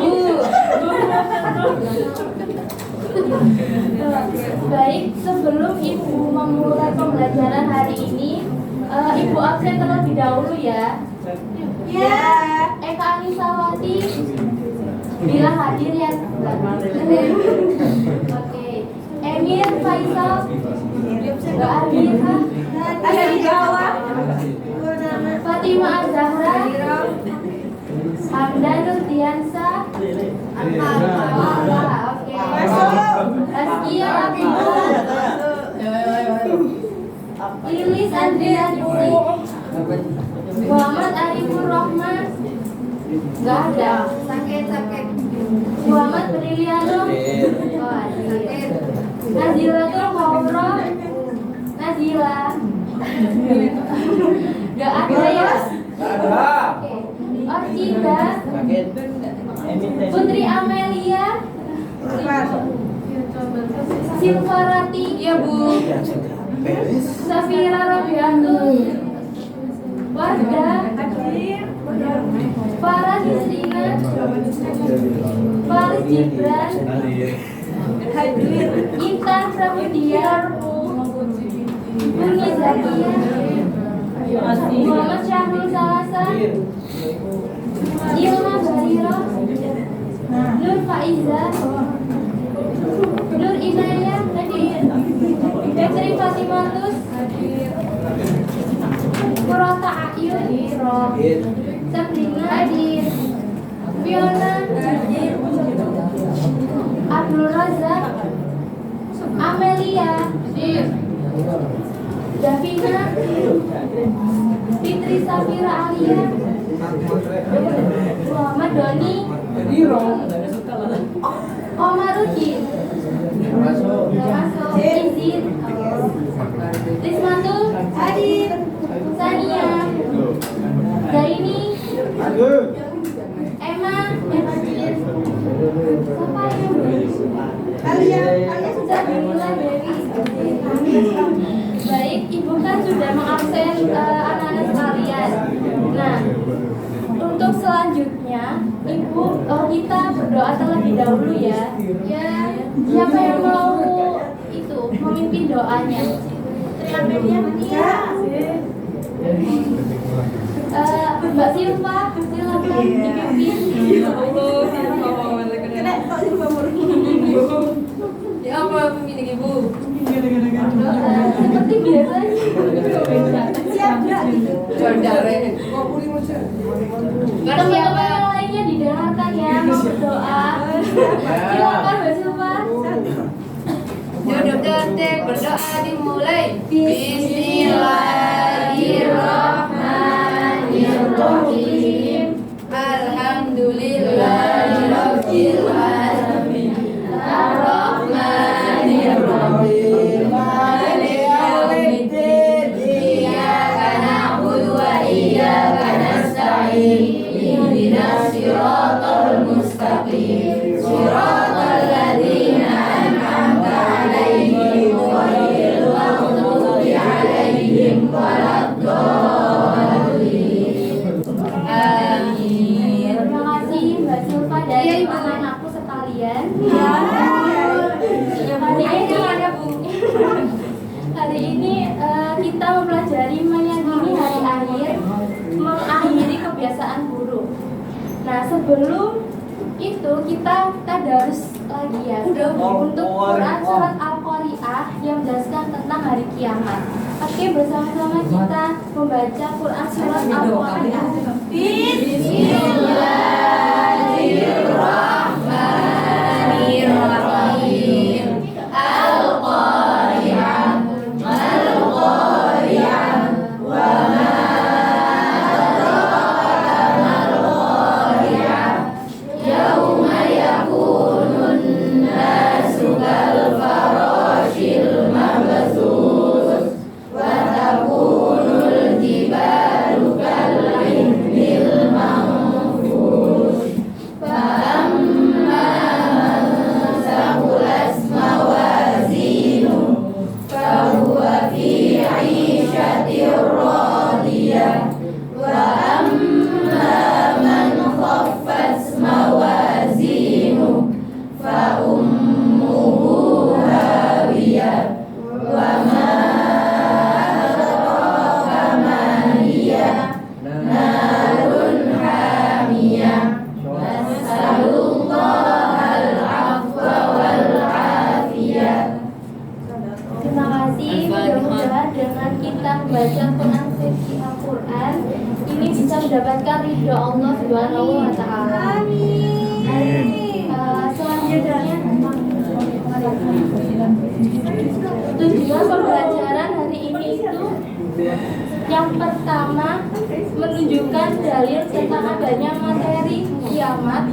Bu. Baik, sebelum Ibu memulai pembelajaran hari ini, Ibu absen terlebih dahulu ya. Ya. Eka Anisawati bila hadir ya. Oke. Emir Faisal nggak hadir kah? Ada di bawah. Fatima Azahra, Hamdan Nurdiansa, oke. Rizkia Abdullah, Lilis Andriani, Muhammad Arifur Rahman, nggak ada. Sakit. Muhammad Briliano, sakit. Nazilatul Mauro, Nazila, nggak ada ya. Oke. Orchida, Putri Amelia, Silvarati, ya Bu. Safira Robianto, Warga, Farah Hisrina, Faris Gibran, Intan Pramudia, Buni Zakia, Muhammad Syahrul Salasa, Ilma Bariro, Nur Faiza, Nur Inayah, Fitri Fatimatus, Kurota Ayun, Sabrina Adir, Fiona, Abdul Razak, Amelia, Davina, Fitri Safira Alia, Muhammad Doni, Omarudin, masuk izin, Rismantul, hadir, Sania, Zaini, Emma, hadir, siapa yang Alia sudah dimulai Dewi. Baik, Ibu kan sudah mengabsen anak-anak sekalian. Nah, untuk selanjutnya, Ibu kita berdoa terlebih dahulu ya. Ya, siapa yang mau itu memimpin doanya? Ya. Mbak Silva, silakan dipimpin. Ya apa begini Ibu? Seperti biasanya. Siap nggak gitu? Teman-teman lainnya didengarkan ya, mau berdoa. Silakan Mbak Silva. Jodoh detik berdoa dimulai. Bismillahirrahmanirrahim. Alhamdulillahirabbil alamin. Arrahmanirrahim. Maliki yaumiddin. Iyyaka na'budu wa iyyaka nasta'in. Ihdinas siratal mustaqim. Siratal ladzina an'amta 'alaihim ghairil maghdubi 'alaihim waladdallin. Amin. Terima kasih Mbak Silva dan anak-anakku sekalian. Hari ini kita mempelajari meyakini hari akhir, mengakhiri kebiasaan buruk. Nah, sebelum itu kita tadarus lagi ya untuk Quran surat Al-Qari'ah yang menjelaskan tentang hari kiamat. Oke, bersama-sama kita membaca Quran surat Al-Qari'ah. Bismillahirrahmanirrahim. Al-Qari'ah, Al-Qari'ah, wa ma adraka mal-Qari'ah. Yauma yakunun nasu kal farashil mabthus wa takunul jibalu kal ihnil manfush. membaca Quran versi Al-Quran ini bisa mendapatkan ridho Allah Subhanahu wa Ta'ala. Selanjutnya, tujuan pembelajaran hari ini itu yang pertama menunjukkan dalil tentang adanya materi kiamat.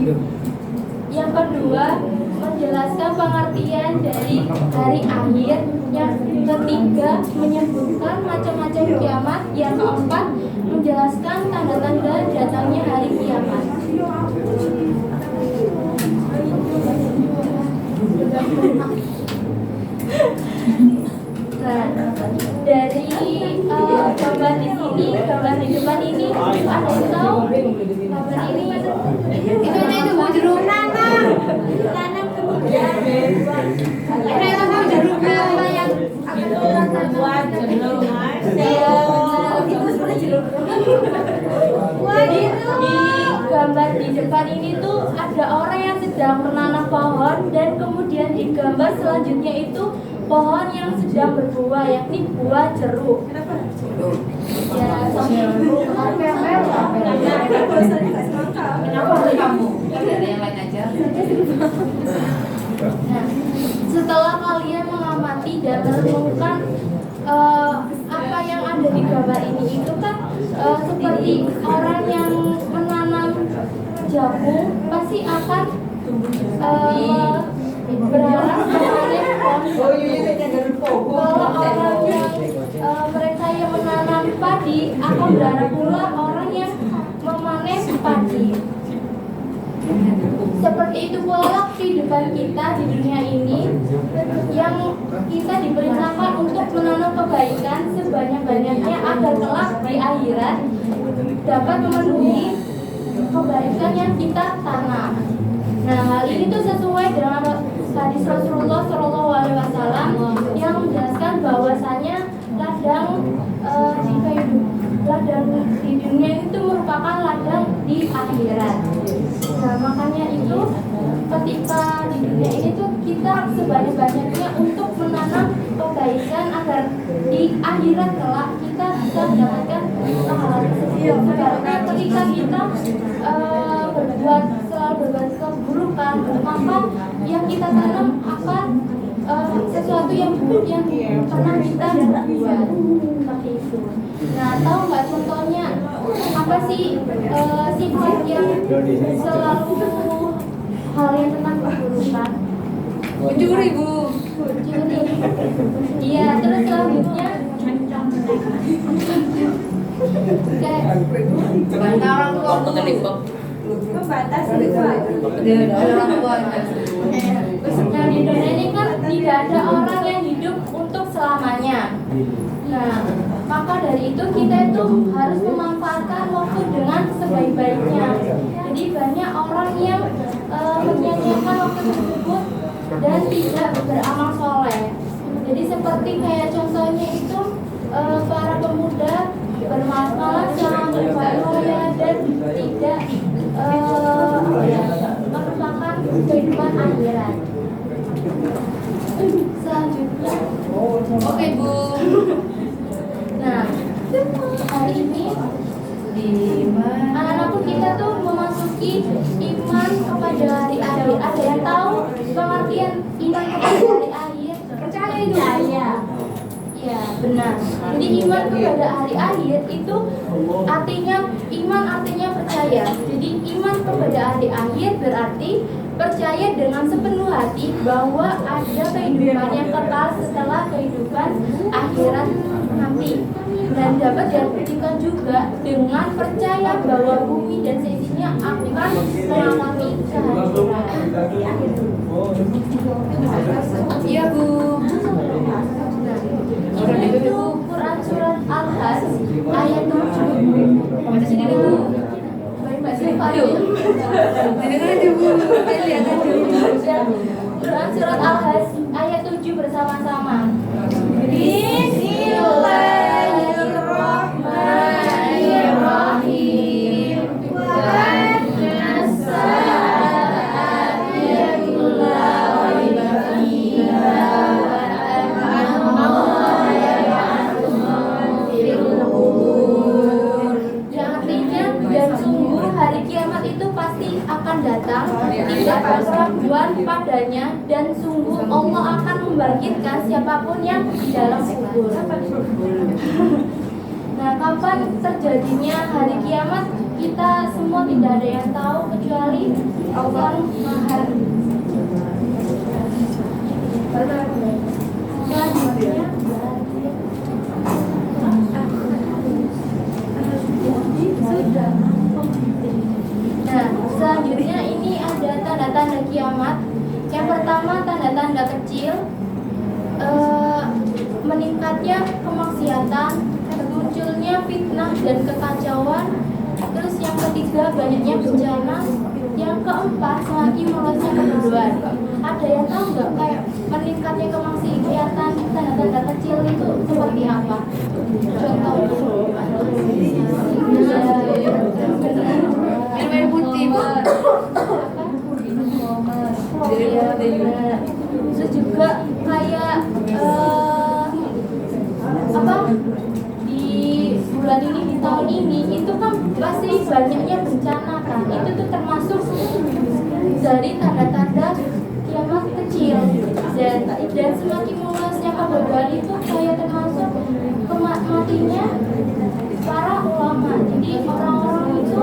Yang kedua, menjelaskan pengertian dari hari akhir. Yang ketiga, menyebutkan macam-macam kiamat. Yang keempat, menjelaskan tanda-tanda datangnya hari kiamat. Nah, dari gambar di sini, gambar di depan ini, ada yang tahu gambar ini itu mau jeruk nanam kemudian itu mau jeruk apa yang buat jeruk itu sebenarnya jeruk. Jadi di gambar di depan ini tuh ada orang yang sedang menanam pohon dan kemudian di gambar selanjutnya itu pohon yang sedang berbuah, yakni buah jeruk. Ya, kenapa kamu? Ada yang lain aja. Nah, setelah kalian mengamati dan menemukan apa yang ada di gambar ini itu kan seperti orang yang menanam jagung pasti akan berharap memanen pohon. Kalau orang yang mereka yang menanam padi akan berharap pula orang yang memanen padi. Seperti itu pula kehidupan kita di dunia ini yang kita diperintahkan untuk menanam kebaikan sebanyak-banyaknya agar kelak di akhirat dapat memenuhi kebaikan yang kita tanam. Nah, hal ini tuh sesuai dengan hadis Rasulullah SAW yang menjelaskan bahwasanya ladang ladang di dunia itu merupakan ladang di akhirat. Nah, makanya itu ketika di dunia ini tuh kita sebanyak-banyaknya untuk menanam kebaikan agar di akhirat kelak kita bisa mendapatkan pahala tersebut. Karena ketika kita selalu berbuat keburukan, maka yang kita tanam akan sesuatu yang buruk yang pernah kita buat seperti itu. Nah, tahu nggak contohnya apa sih sifat yang selalu hal yang tentang keburukan? Mencuri, Bu. Mencuri. Iya, terus selanjutnya Bantah orang tua. Membatas orang tua. Nah, di dunia ini kan tidak ada orang yang hidup untuk selamanya. Nah, maka dari itu kita itu harus memanfaatkan waktu dengan sebaik-baiknya. Jadi banyak orang yang menyia-nyiakan waktu tersebut dan tidak beramal soleh. Jadi seperti kayak contohnya itu para pemuda bermalas-malas selama beribadah dan tidak merupakan kehidupan akhirat. Selanjutnya, Oke, Bu. nah hari ini anak-anakku kita tuh memasuki iman kepada hari akhir. Ada yang tahu pengertian iman kepada hari akhir? Percaya itu. Ya, benar. Jadi iman kepada hari akhir itu artinya iman artinya percaya. Jadi iman kepada hari akhir berarti percaya dengan sepenuh hati bahwa ada kehidupan yang kekal setelah kehidupan akhirat nanti. Dan dapat diartikan juga dengan percaya bahwa bumi dan seisinya akan mengalami kehadiran. Iya, Bu. Ini itu Quran surat Al-Has ayat 7. Baca sendiri, Bu. Baik, Mbak Siva. Dengar aja, Bu. Lihat aja. Quran surat Al-Has ayat 7 bersama-sama. Bismillahirrahmanirrahim. siapapun yang di dalam kubur. Nah, kapan terjadinya hari kiamat kita semua tidak ada yang tahu kecuali Allah Maha. Selanjutnya sudah. Nah, selanjutnya ini ada tanda-tanda kiamat. Yang pertama tanda-tanda kecil, meningkatnya kemaksiatan, munculnya fitnah dan kekacauan. Terus yang ketiga banyaknya bencana. Yang keempat semakin meluasnya kebodohan. Ada yang tahu nggak kayak meningkatnya kemaksiatan tanda-tanda kecil itu seperti apa? Contoh. Air putih, Bu. Iya, benar. Terus juga kayak apa di bulan ini, di tahun ini itu kan pasti banyaknya bencana kan. Itu tuh termasuk dari tanda-tanda kiamat kecil. Dan semakin meluasnya kebodohan itu kayak termasuk matinya para ulama. Jadi orang-orang itu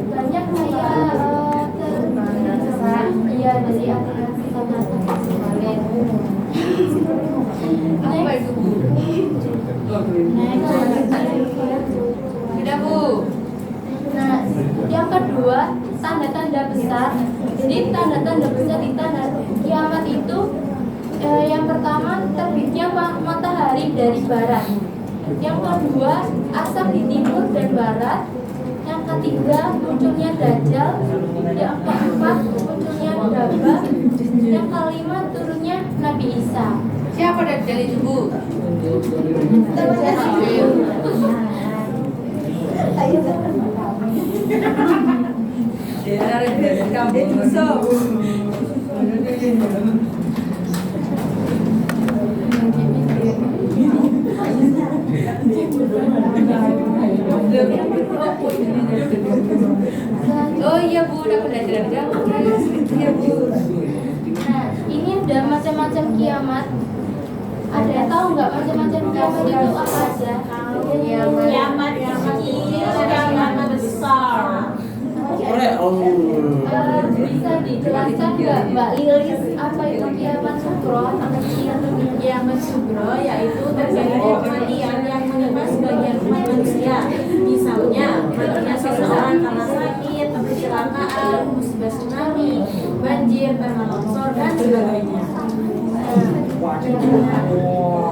banyak kayak iya dari aliransi sama Apa itu, Bu? Tidak, Bu. Nah, yang kedua tanda-tanda besar. Jadi tanda-tanda besar di tanda kiamat itu yang pertama terbitnya matahari dari barat. Yang kedua asap di timur dan barat. Yang ketiga munculnya Dajjal. Yang keempat munculnya Dabba. Yang kelima turunnya Nabi Isa. Siapa Dajjal itu, Bu? Dari kampung so. Oh iya, Bu, udah belajar jauh. Iya, Bu. Nah, ini ada macam-macam kiamat. Ada yang tahu nggak macam-macam kiamat itu apa aja? Kiamat kecil, kiamat besar. Bisa dijelaskan nggak Mbak Lilis apa itu kiamat sugro? Kiamat sugro yaitu terjadinya kematian yang menimpa sebagian umat manusia. Misalnya matinya seseorang karena sakit, kecelakaan, musibah tsunami, banjir, tanah longsor dan sebagainya.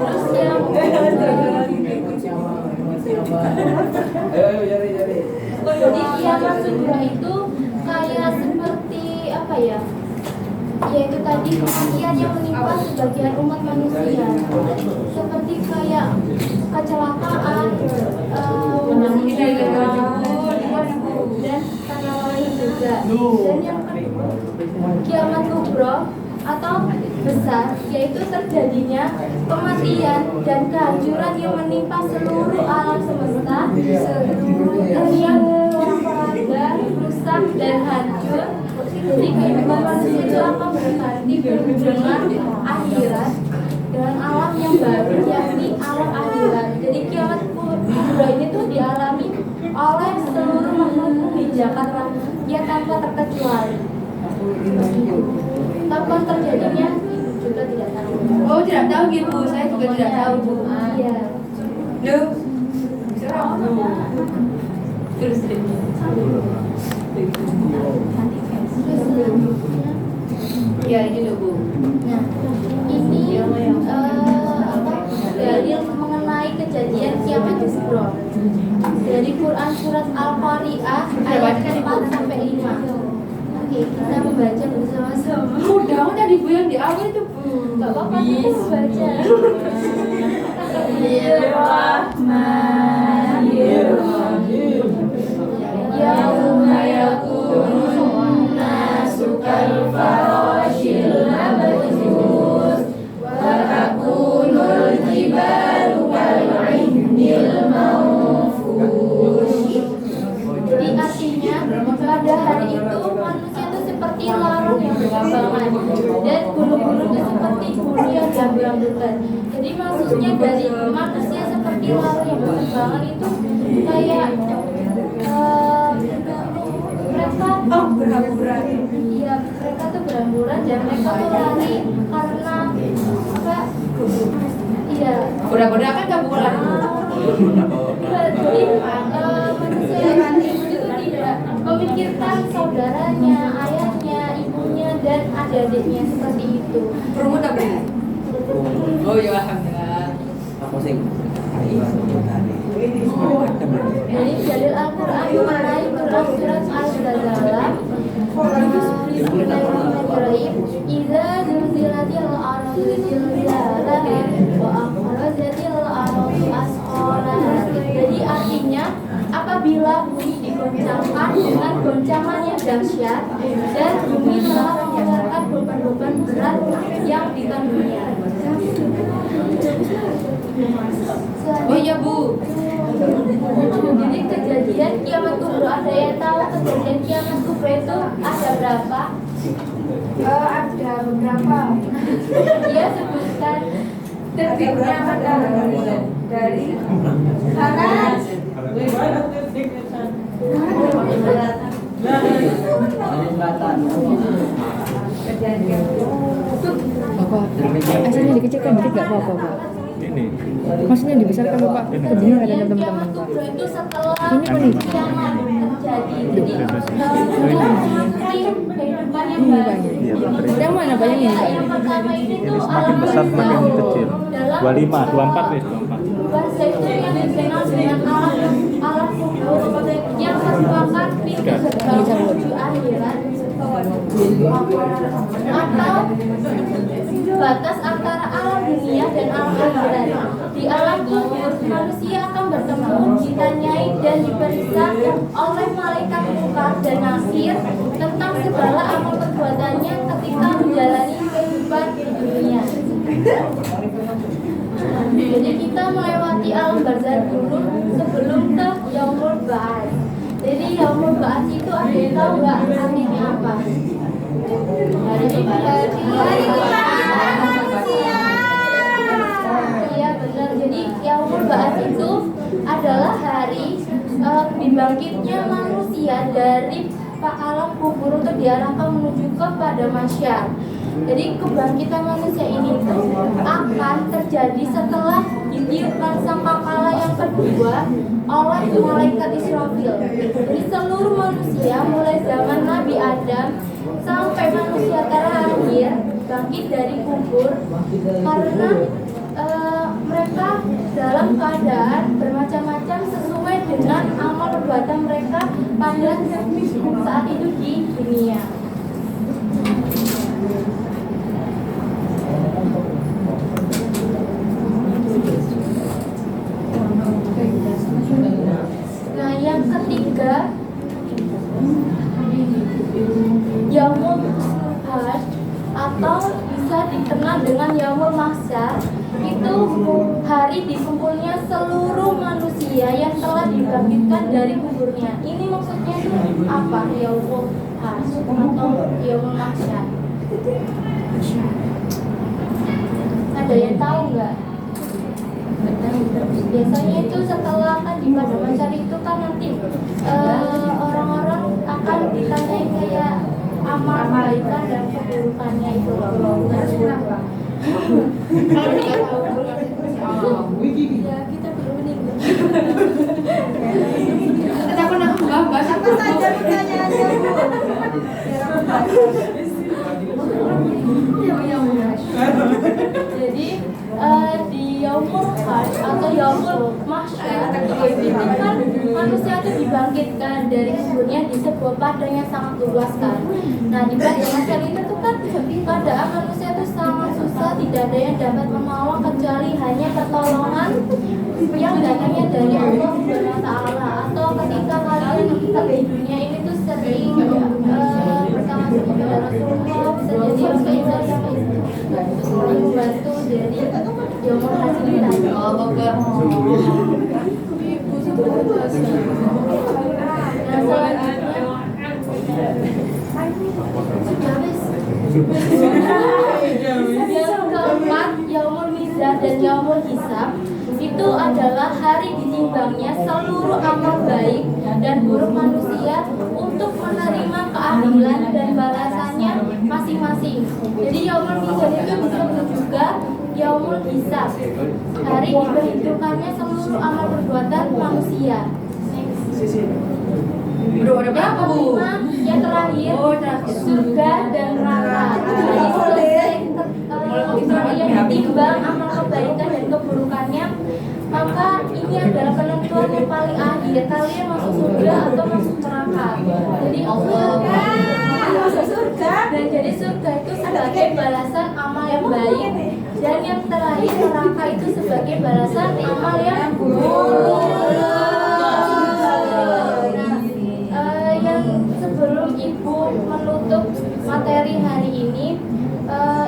Terus yang jadi kiamat sugro itu kayak seperti apa ya? Yaitu tadi kematian yang menimpa sebagian umat manusia, seperti kayak kecelakaan, dan tanah lain juga. Dan yang kedua, kiamat kubro atau besar, yaitu terjadinya kematian dan kehancuran yang menimpa seluruh alam semesta, seluruh yang porak-poranda, rusak dan hancur. Jadi kehidupan manusia itu akan berganti dengan akhirat, dengan alam yang baru, yakni alam akhirat. Jadi kiamat kubro ini tuh dialami oleh seluruh makhluk bumi Jakarta, ya tanpa terkecuali. Kapan terjadinya juga tidak tahu. Oh, tidak tahu gitu. Saya juga tidak tahu, Bu. Iya. Duh. Serap. Terus ya ini loh, Bu. Nah, ini apa? Dalil mengenai kejadian kiamat kubro dari Quran surat Al-Qari'ah ayat 4 sampai 5. Oke, kita membaca bersama-sama. Udah Bu yang di awal itu, Bu. Gak apa-apa, kita membaca. Bismillahirrahmanirrahim. Yauma yakunun nasu kal farashil mabthus wa takunul jibalu kal ihnil manfush. Jadi artinya pada hari itu manusia itu seperti larang yang bergambangan dan bulu-bulu itu seperti bulu yang gamblang-gamblang. Jadi maksudnya dari manusia seperti lalu yang berkembangan itu kayak mereka iya mereka tuh berhamburan dan mereka tuh lari karena apa? Iya. Kuda-kuda kan gak bulan. Jadi manusia itu tidak memikirkan saudaranya, ayahnya, ibunya dan adik-adiknya seperti itu. Perumut apa ya? Oh ya alhamdulillah. Jadi dalil Al-Quran mengenai Quran surat Al-Zalzalah. Bismillahirrahmanirrahim. Idza zulzilatil ardu zilzalaha wa akhrajatil ardu asqalaha. Jadi artinya apabila bumi digoncangkan dengan goncangan yang dahsyat dan bumi telah mengeluarkan beban-beban berat yang dikandungnya. Oh iya Bu. Jadi kejadian kiamat kubra, ada yang tahu kejadian kiamat kubra itu ada berapa? Ada beberapa. Dia sebutkan Terbitnya matahari dari barat. Bapak, asalnya dikecilkan dikit gak apa-apa Pak. Ini Maksudnya dibesarkan Bapak, kebenar ada kejadian teman-teman kiamat Pak. kubra itu setelah Ini apa nih? kiamat terjadi. Jadi kehidupan yang baru. iya baterai. Yang mana Pak yang ini Pak? Yang pertama ini Ini tuh semakin besar semakin kecil. 25, 24 wis 24. bahasa itu yang dikenal dengan alat kubur yang merupakan pintu gerbang menuju akhirat atau batas antara alam dunia dan alam akhirat. Di alam kubur manusia akan bertemu, ditanyai dan diperiksa oleh malaikat mungkar dan nakir tentang segala amal perbuatannya ketika menjalani kehidupan di dunia. Jadi kita melewati alam barzakh dulu sebelum ke Yaumul Ba'ats. Jadi Yaumul Ba'ats itu ada yang tahu nggak artinya apa? Hari manusia. Iya benar. Jadi Yaumul Ba'ats itu adalah hari dibangkitnya manusia dari alam kubur untuk diarahkan menuju kepada masyar. Jadi kebangkitan manusia ini itu akan terjadi setelah ditiupkan sangkakala yang kedua oleh malaikat Israfil. Jadi seluruh manusia mulai zaman Nabi Adam sampai manusia terakhir bangkit dari kubur karena mereka dalam keadaan bermacam-macam sesuai dengan amal perbuatan mereka pada saat itu di dunia. Nah, yang ketiga, Yaumul Hajj atau bisa dikenal dengan Yaumul Mahsyar, itu hari dikumpulnya seluruh manusia yang telah dibangkitkan dari kuburnya. Ini maksudnya apa? Yaumul Hajj atau Yaumul Mahsyar? Ada yang tahu nggak? Biasanya itu setelah kan di pada masyar itu kan nanti orang-orang akan ditanyai kayak amal kebaikan dan keburukannya itu loh. Kalau tidak tahu, ya kita belum meninggal. Kenapa nak bahas Apa saja pertanyaannya Bu? Jadi di Yaumul Hajj atau Yaumul Mahsyar itu kan manusia itu dibangkitkan dari kuburnya di sebuah padang yang sangat luas kan. Nah di padang mahsyar itu tuh kan keadaan manusia itu sangat susah, tidak ada yang dapat menolong kecuali hanya pertolongan yang datangnya dari Allah Subhanahu wa Ta'ala. Atau ketika kalian di dunia ini tuh sering bersama dengan Rasulullah, bisa jadi Rasulullah yang membantu dari Yaumul Hajj ini. Nah selanjutnya yang keempat Yaumul Mizan dan yaumul hisab itu adalah hari ditimbangnya seluruh amal baik dan buruk manusia untuk menerima keadilan dan balasannya masing-masing. Jadi yaumul mizan itu disebut juga yaumul hisab, hari diperhitungkannya seluruh amal perbuatan manusia. Udah berapa Yang Bu? kelima, yang terakhir, surga dan neraka. Jadi selesai yang ditimbang amal kebaikan dan keburukannya, maka ini adalah penentuan yang paling akhir, kalian masuk surga atau masuk neraka. Jadi Masuk surga. dan jadi surga itu sebagai balasan amal yang baik, dan yang terakhir neraka itu sebagai balasan amal yang buruk. Yang sebelum ibu menutup materi hari ini,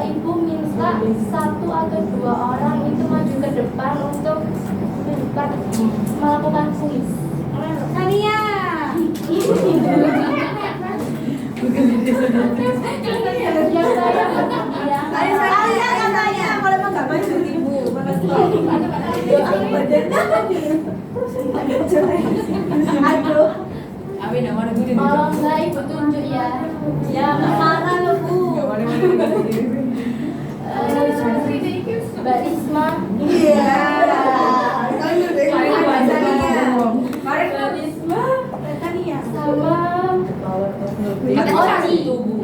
ibu minta 1 atau 2 orang itu maju ke depan untuk melakukan kuis. Tania. Yang saya bersedia. Tania katanya kalau emang nggak maju ibu. Aduh. Amin, aman Bu. Kalau enggak ibu tunjuk ya. Ya marah lo bu. Mbak Risma. Iya. Mbak Risma Tania. sama Katanya Oci. satu Bu.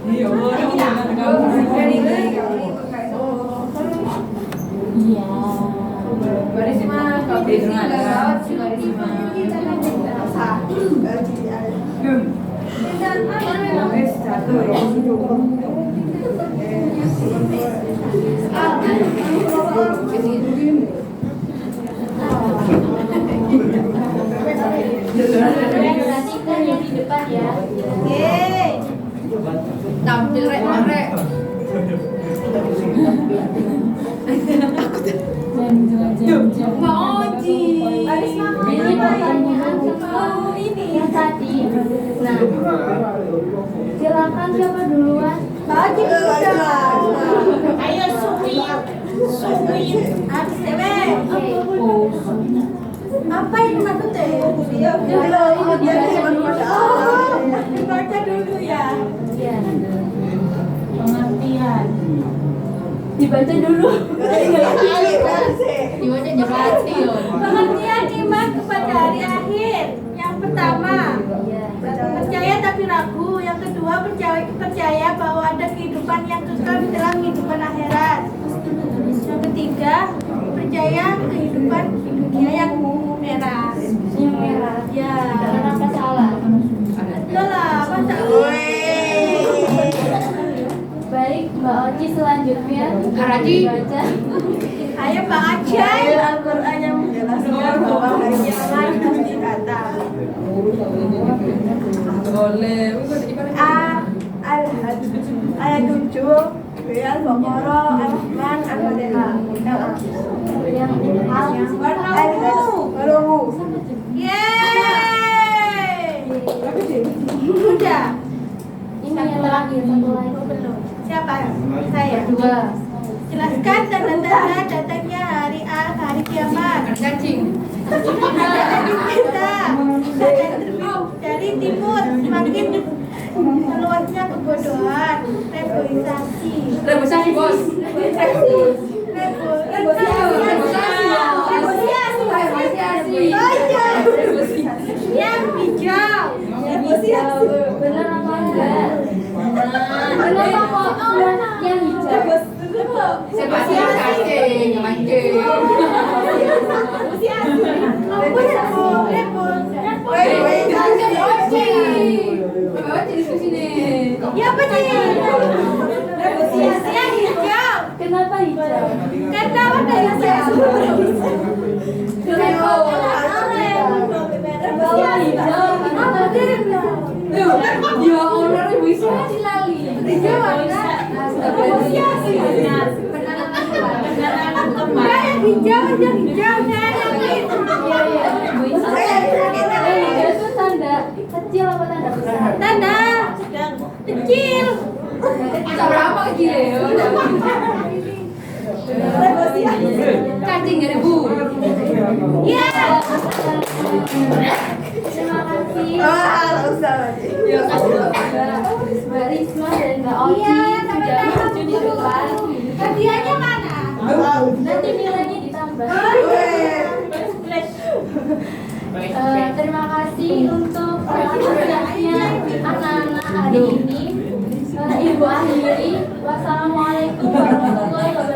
Iya, Iya. Barisma, kau Perhatikan yang di depan ya. tampil rek. Mbak Oci. Ini pertanyaan ini yang tadi. Nah, silakan siapa duluan? Tadi udah. Ayo suwin. Habis deh. Apa ini maksudnya? Dibaca dulu ya. Iya. Pengertian. Dibaca dulu. Gimana jelasin? Pengertian iman kepada hari akhir. Yang pertama, Iya. percaya tapi ragu. Yang kedua, percaya bahwa ada kehidupan yang kekal di dalam kehidupan akhirat. Yang ketiga, percaya kehidupan di dunia yang merah. Yang merah. Ya, Kenapa salah? betul lah, masa Baik, Mbak Oci selanjutnya Haraji. dibaca. Ayo Pak Aceh, Al-Quran yang menjelaskan bahwa hari kiamat pasti datang. Boleh. Ayat 7, Al-Baqarah, Al-Rahman, Al-Fatihah. Yang Baru. Yeay. Udah. ini yang terakhir, satu lagi belum. Siapa? Saya. Dua. Jelaskan tanda-tanda datangnya hari kiamat. Cacing. Kita dari timur semakin meluasnya kebodohan, reboisasi. Rebusasi bos. Yang hijau. Benar apa enggak? Kenapa kok yang hijau? Siapa sih yang cacing? Mancing. Ya apa sih? Yang hijau. Kenapa hijau? Karena warna hijau. Bawah hijau. Ya Allah, rebusasi lali. Hijau warna. Yang hijau Itu tanda kecil apa tanda besar? tanda kecil. Berapa kecil ya? Cacing dari Bu. Iya. Terima kasih. Ya, kasih. Mbak Risma dan Mbak Oci Iya, sudah maju di depan. Hadiahnya mana? Nanti nilainya ditambah. Terima kasih untuk aktivitasnya anak-anak hari ini. Ibu akhiri. Wassalamualaikum warahmatullahi wabarakatuh.